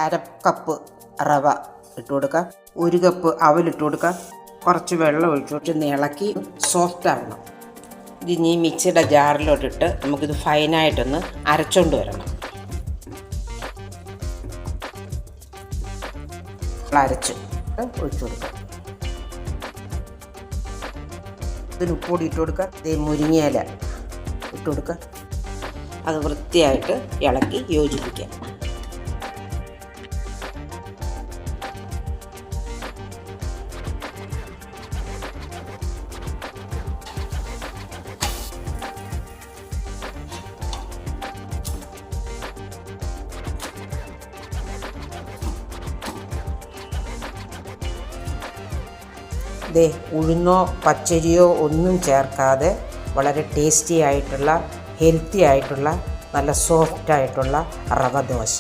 അര കപ്പ് റവ ഇട്ട് കൊടുക്കുക, 1 കപ്പ് അവലിട്ട് കൊടുക്കുക, കുറച്ച് വെള്ളം ഒഴിച്ചിട്ട് ഇളക്കി സോഫ്റ്റ് ആവണം. ഇതിനി മിക്സിയുടെ ജാറിലോട്ടിട്ട് നമുക്കിത് ഫൈനായിട്ടൊന്ന് അരച്ചുകൊണ്ട് വരണം. അരച്ച് ഒഴിച്ചു കൊടുക്കുക. ഇതിന് ഉപ്പൊടി ഇട്ട് കൊടുക്കുക. ഇത് മുരിങ്ങയില ഇട്ട് കൊടുക്കുക. അത് വൃത്തിയായിട്ട് ഇളക്കി യോജിപ്പിക്കുക. ഉഴുന്നോ പച്ചരിയോ ഒന്നും ചേർക്കാതെ വളരെ ടേസ്റ്റി ആയിട്ടുള്ള ഹെൽത്തി ആയിട്ടുള്ള നല്ല സോഫ്റ്റ് ആയിട്ടുള്ള റവ ദോശ.